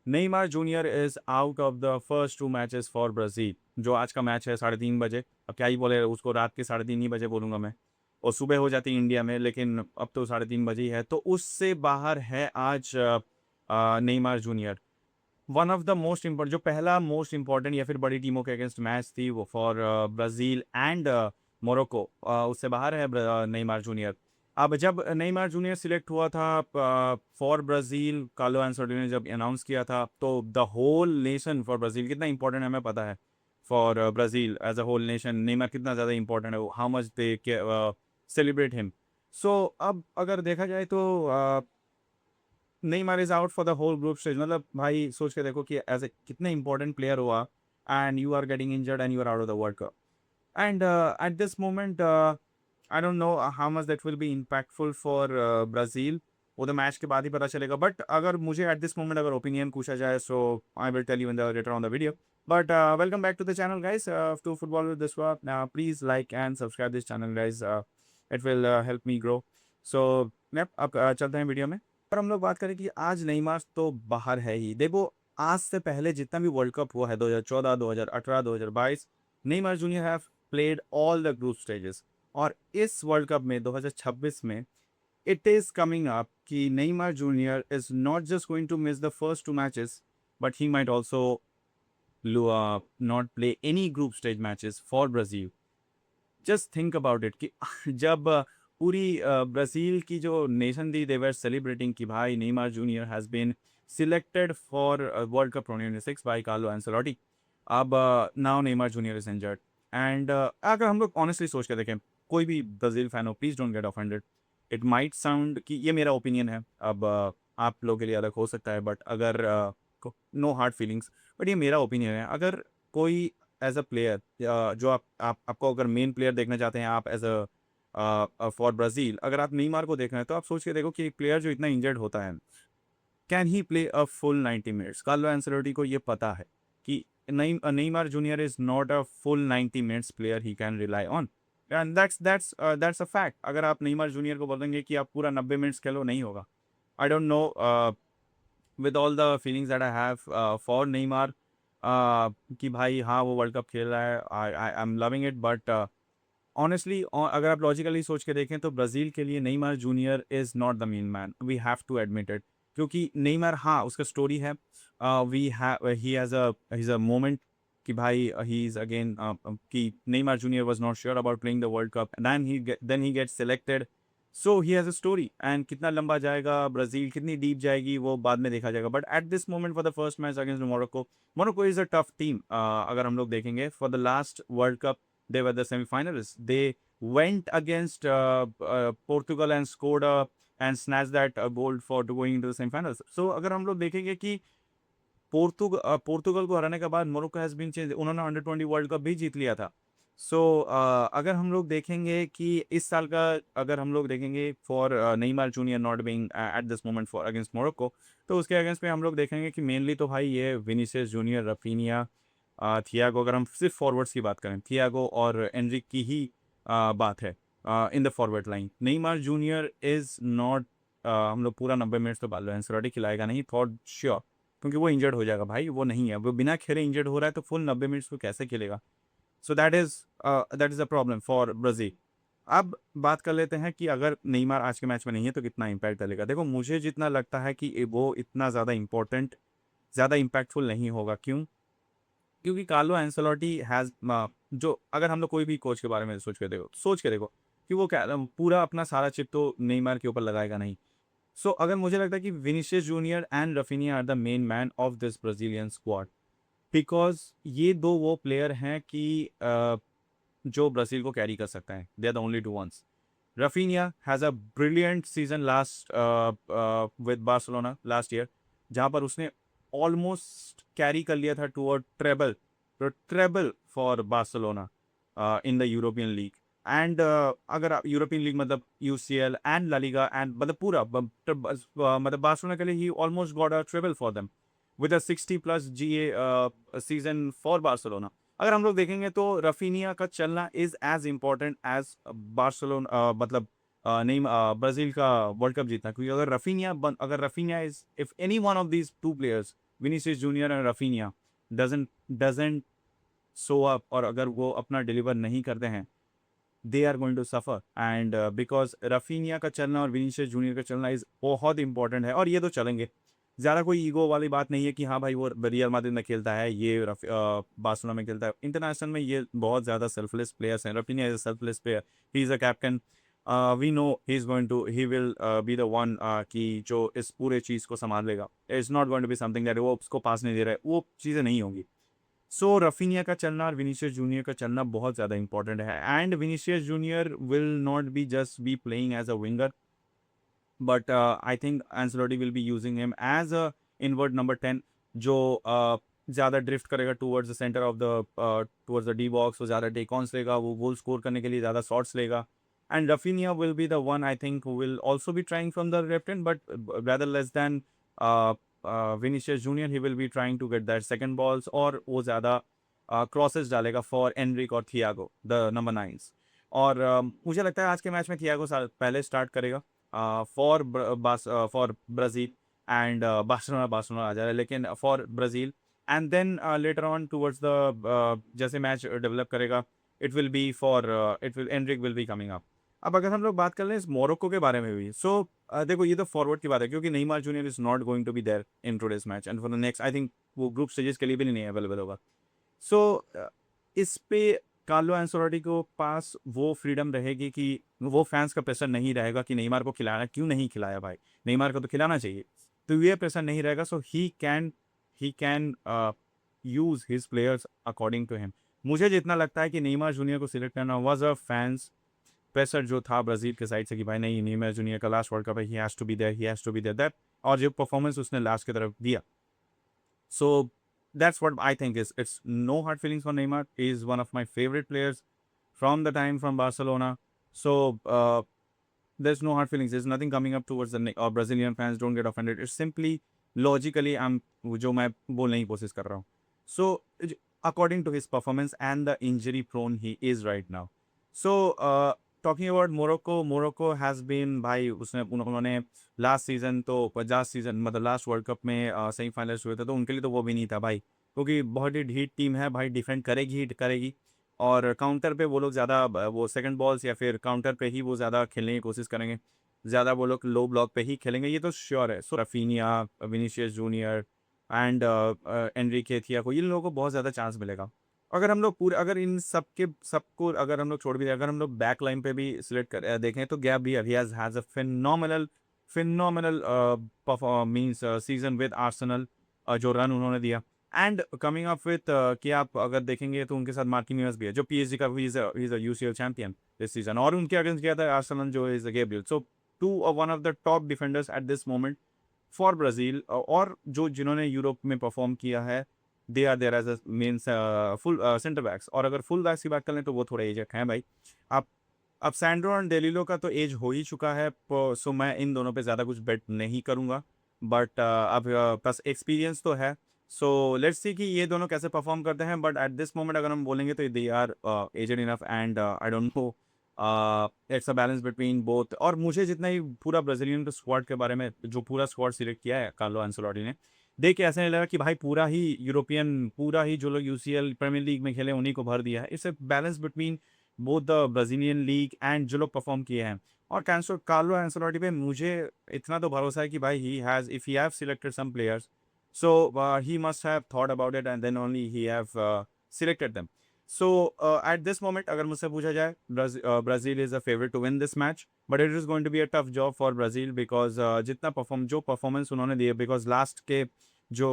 Neymar junior is out of the first 2 matches for Brazil. जो आज का match है 3:30 बजे, अब क्या ही बोले उसको, रात के 3:30 ही बजे बोलूँगा मैं, और सुबह हो जाती है इंडिया में, लेकिन अब तो 3:30 बजे ही है, तो उससे बाहर है आज Neymar junior. One of the most important, जो पहला मोस्ट इम्पोर्टेंट या फिर बड़ी टीमों के अगेंस्ट मैच थी वो फॉर ब्राज़ील एंड मोरक्को, उससे बाहर है नेइमार जूनियर। अब जब नेइमार जूनियर सिलेक्ट हुआ था फॉर ब्राज़ील, कार्लो एंसेलोटी ने जब अनाउंस किया था, तो the whole nation for Brazil कितना इंपॉर्टेंट है हमें पता है। For Brazil as a whole nation Neymar कितना ज़्यादा इंपॉर्टेंट है, how much they celebrate him. So अब अगर देखा जाए तो Neymar is out for the whole group stage. मतलब भाई सोच के देखो कि एज ए कितने इंपॉर्टेंट प्लेयर हुआ, and you are getting injured and you are out of the world cup. And eight this moment I don't know how much that will be impactful for Brazil. वो तो match के बाद ही पता चलेगा, but अगर मुझे at this moment अगर opinion पूछा जाए, so I will tell you in the later on the video. But welcome back to the channel guys, to football with दिसवा। Please like and subscribe this channel guys, it will help me grow. So अब चलते हैं video में। पर हम लोग बात करें कि आज नेइमार तो बाहर है ही। देखो, आज से पहले जितना भी वर्ल्ड कप हुआ है 2014, 2018, 2022, Neymar junior have played all the group stages. और इस वर्ल्ड कप में 2026 में इट इज कमिंग अप कि Neymar junior is not just going to miss the first 2 matches, but he might also not play any group stage matches for Brazil. Just think about it कि जब पूरी Brazil की जो nation थी, दे वर celebrating कि भाई Neymar junior has been selected for world cup 2026 by Carlo Ancelotti. अब now Neymar junior is injured, and अगर हम लोग ऑनेस्टली सोच के देखें, कोई भी ब्राज़ील फैन हो, please don't get offended. It might sound कि ये मेरा ओपिनियन है, अब आप लोगों के लिए अलग हो सकता है, बट अगर नो हार्ड फीलिंग्स, बट ये मेरा ओपिनियन है। अगर कोई एज अ प्लेयर, जो आपको अगर मेन प्लेयर देखना चाहते हैं आप एज अ फॉर ब्राज़ील, अगर आप नेइमार को देख रहे हैं तो आप सोच के देखो कि एक प्लेयर जो इतना इंजर्ड होता है, can he play a full 90 minutes? Carlo Ancelotti को ये पता है कि Neymar junior is not a full 90 minutes player he can rely on, and that's a fact. अगर आप नेइमार जूनियर को बोलेंगे कि आप पूरा 90 मिनट्स खेलो, नहीं होगा। I don't know, with all the feelings that I have for Neymar, कि भाई हाँ वो वर्ल्ड कप खेल रहा है, I am loving it, but honestly अगर आप लॉजिकली सोच के देखें तो ब्राज़ील के लिए Neymar junior is not the main man, we have to admit it. क्योंकि नेइमार, हाँ उसका स्टोरी है, we have he has a moment कि भाई ही इज़ अगेन, कि Neymar junior was not sure about playing the world cup, then he gets selected. So he has a story, and कितना लंबा जाएगा Brazil, कितनी deep जाएगी, वो बाद में देखा जाएगा। But at this moment for the first match against Morocco, Morocco is a tough team. अगर हम लोग देखेंगे for the last world cup, they were the semi-finalists. They went against Portugal and scored and snatched that goal for going into the semi-finals. So अगर हम लोग देखेंगे कि पोर्तुगल को हराने के बाद मोरक्को हैज़ बीन चेंज, उन्होंने अंडर 20 वर्ल्ड कप भी जीत लिया था। सो अगर हम लोग देखेंगे कि इस साल का, अगर हम लोग देखेंगे for Neymar junior not being at this moment for against Morocco, तो उसके अगेंस्ट में हम लोग देखेंगे कि मेनली तो भाई ये विनीसियस जूनियर, रफीनिया, थियागो, अगर हम सिर्फ फॉरवर्ड्स की बात करें, थियागो और एनरिक की ही बात है in the forward line. Neymar junior is not, हम लोग पूरा 90 मिनट्स तो कार्लो एंसेलोटी खिलाएगा नहीं, फॉर श्योर, क्योंकि वो इंजर्ड हो जाएगा भाई, वो नहीं है, वो बिना खेले इंजर्ड हो रहा है, तो फुल 90 मिनट्स वो कैसे खेलेगा? So that is a problem for Brazil. अब बात कर लेते हैं कि अगर नेइमार आज के मैच में नहीं है तो कितना इम्पैक्ट डालेगा। देखो, मुझे जितना लगता है कि वो इतना ज़्यादा इम्पोर्टेंट, ज़्यादा इम्पैक्टफुल नहीं होगा। क्यों? क्योंकि कार्लो एंसेलोटी हैज़ जो, अगर हम लोग कोई भी कोच के बारे में सोच के देखो कि वो क्या पूरा अपना सारा चिप तो नेइमार के ऊपर लगाएगा नहीं। सो अगर मुझे लगता है कि Vinicius junior and Raphinha are the main man of this Brazilian squad, because ये दो वो प्लेयर हैं कि जो ब्राज़ील को कैरी कर सकते हैं। They are the only two ones. Raphinha has a brilliant season last with Barcelona last year, जहाँ पर उसने ऑलमोस्ट कैरी कर लिया था टुवर्ड ट्रेबल, तो treble for Barcelona in the European league. And अगर आप यूरोपियन लीग मतलब UCL and La Liga and मतलब पूरा मतलब बार्सिलोना के लिए he almost got a treble for them with a 60 plus GA season for Barcelona. अगर हम लोग देखेंगे तो रफीनिया का चलना is as important as Barcelona, मतलब नहीं, ब्राज़ील का वर्ल्ड कप जीतना। क्योंकि अगर Raphinha is, if any one of these two players Vinicius junior and Raphinha doesn't show up, और अगर वो अपना डिलीवर नहीं करते हैं, they are going to suffer. And because Raphinha का चलना और विनीसियस जूनियर का चलना इज़ बहुत इंपॉर्टेंट है, और ये तो चलेंगे। ज़्यादा कोई ईगो वाली बात नहीं है कि हाँ भाई वो रियल माद्रिद में खेलता है, ये बार्सिलोना में खेलता है। इंटरनेशनल में ये बहुत ज़्यादा सेल्फलेस प्लेयर्स हैं। Raphinha is a selfless player, he is a captain. We know he is going to he will be the one कि जो इस पूरे चीज़ को संभाल लेगा। It's not going to be something that वो उसको पास नहीं दे रहा है, वो चीज़ें नहीं होंगी। सो रफीनिया का चलना और विनीसियस जूनियर का चलना बहुत ज़्यादा इंपॉर्टेंट है। And Vinicius junior will not be just be playing as a winger, but I think Ancelotti will be using him as a inward number 10, जो ज़्यादा ड्रिफ्ट करेगा towards the centre of the towards the D box, वो ज़्यादा take ऑन्स लेगा, वो goal score करने के लिए ज़्यादा शॉट्स लेगा। And Raphinha will be the one I think who will also be trying from the left end, but rather less than Vinicius junior, he will be trying to get that second balls, और वो ज़्यादा crosses डालेगा for Endrick और Thiago the number 9s। और मुझे लगता है आज के मैच में थियागो पहले स्टार्ट करेगा फॉर ब्राज़ील, एंड बार्सिलोना आ जा रहा है, लेकिन for Brazil. And then later on towards the जैसे मैच डेवलप करेगा, it will be for it will Endrick will be coming up. अब अगर हम लोग बात कर लें इस मोरक्को के बारे में भी, सो देखो ये तो फॉरवर्ड की बात है, क्योंकि Neymar junior is not going to be there in today's match and for the next, I think वो ग्रुप स्टेजेस के लिए भी नहीं अवेलेबल होगा। सो इस पे कार्लो एंसेलोटी को पास वो फ्रीडम रहेगी कि वो फैंस का प्रेशर नहीं रहेगा कि नेमार को खिलाना, क्यों नहीं खिलाया भाई, नेमार को तो खिलाना चाहिए। तो ये प्रेशर नहीं रहेगा, so he can use his players according to him. मुझे जितना लगता है कि नेमार जूनियर को सिलेक्ट करना वाज अ फैंस प्रेशर जो था ब्राजील के साइड से कि भाई नहीं, नेमार जूनियर का लास्ट वर्ल्ड कप है, he has to be there, he has to be there, that, और जो परफॉर्मेंस उसने लास्ट की तरफ दिया। So that's what I think is. It's no hard feelings for Neymar. He is one of my favorite players from the time from Barcelona. So there's no hard feelings. There's nothing coming up towards the Brazilian fans. Don't get offended. It's simply logically I'm जो मैं बोलने की कोशिश कर रहा हूँ. So according to his performance and the injury prone he is right now. So talking about Morocco has been भाई उसने उन्होंने लास्ट सीजन तो 50 सीजन मतलब लास्ट वर्ल्ड कप में सेमीफाइनल्स हुए थे, तो उनके लिए तो वो भी नहीं था भाई, क्योंकि बहुत ही ढीठ टीम है भाई, डिफेंड करेगी ही करेगी, और काउंटर पे वो लोग ज़्यादा वो सेकंड बॉल्स या फिर काउंटर पे ही वो ज़्यादा खेलने की कोशिश करेंगे, ज़्यादा वो लोग लो ब्लॉक पे ही खेलेंगे, ये तो श्योर है। So Raphinha, Vinicius junior and Enrique Thiago, इन लोगों को बहुत ज़्यादा चांस मिलेगा। अगर हम लोग पूरे अगर इन सबको अगर हम लोग छोड़ भी दें, अगर हम लोग बैक लाइन पे भी सिलेक्ट कर देखें, तो गैब भी has a phenomenal means season with Arsenal, जो रन उन्होंने दिया। एंड कमिंग अप विथ कि आप अगर देखेंगे तो उनके साथ मार्किनियोस भी है, जो पीएसजी का he is a UCL champion this season, और उनके अगेंस्ट किया था आर्सेनल जो is Gabriel. So two one of the top defenders at this moment for Brazil, और जो जिन्होंने यूरोप में परफॉर्म किया है, they are there as a means full centre backs. और अगर फुल बैक्स की बात करें तो वो थोड़े एजड हैं भाई। आप अब सैंड्रो और डेलिलो का तो एज हो ही चुका है, सो मैं इन दोनों पे ज़्यादा कुछ बेट नहीं करूँगा, बट अब बस एक्सपीरियंस तो है। सो लेट्स सी कि ये दोनों कैसे परफॉर्म करते हैं, बट एट दिस मोमेंट अगर हम बोलेंगे तो they are aged enough, and I don't know, it's a balance between both. और मुझे जितना ही पूरा ब्राज़ीलियन के स्क्वाड के बारे में, जो पूरा स्क्वाड सिलेक्ट किया है कार्लो एंसेलोटी ने, देख के ऐसा नहीं लगा कि भाई पूरा ही यूरोपियन, पूरा ही जो लोग यूसीएल प्रीमियर लीग में खेले उन्हीं को भर दिया है। It's a balance between both the Brazilian league and जो लोग परफॉर्म किए हैं। और कैंसो कार्लो एंसेलोटी पे मुझे इतना तो भरोसा है कि भाई he has if he have selected some players, so he must have thought about it and then only he have selected them. So at this moment अगर मुझसे पूछा जाए, Brazil is a favourite to win this match, but it is going to be a tough job for Brazil, because जितना जो performance उन्होंने दिए, because last के जो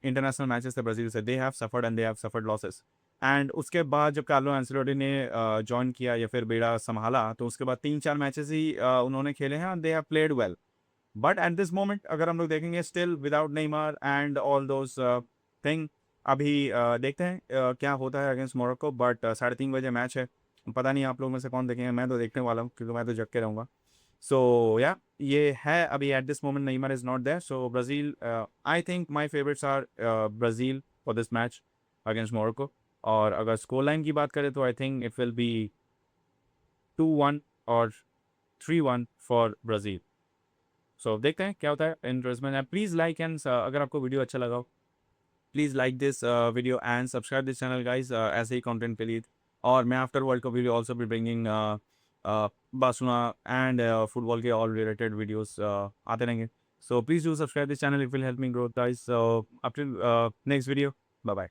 इंटरनेशनल मैचेस थे ब्राज़ील से, they have suffered and they have suffered losses. And उसके बाद जब कार्लो एंसेलोटी ने जॉइन किया या फिर बेड़ा संभाला, तो उसके बाद 3-4 मैचेस ही उन्होंने खेले हैं, they have played well. But at this moment अगर हम लोग देखेंगे, still without Neymar and all those thing, अभी देखते हैं क्या होता है अगेंस्ट मोरक्को। बट 3:30 बजे मैच है, पता नहीं आप लोग में से कौन देखेंगे, मैं तो देखने वाला हूँ क्योंकि मैं तो जग के रहूँगा। सो या ये है अभी at this moment Neymar is not there, so Brazil, I think my favourites are Brazil for this match against Morocco. और अगर स्कोर लाइन की बात करें तो आई थिंक इट विल बी 2-1 और 3-1 फॉर ब्राज़ील। सो देखते हैं क्या होता है इन रेस में। प्लीज़ लाइक एंड अगर आपको वीडियो अच्छा लगा हो please like this video and subscribe this channel guys ऐसे ही कंटेंट के लिए। और मैं after world cup video also भी ब्रिंगिंग बार्सिलोना एंड फुटबॉल के ऑल रिलेटेड वीडियोस आते रहेंगे। So please do subscribe this channel, it will help me grow guys. So up to next video, bye bye.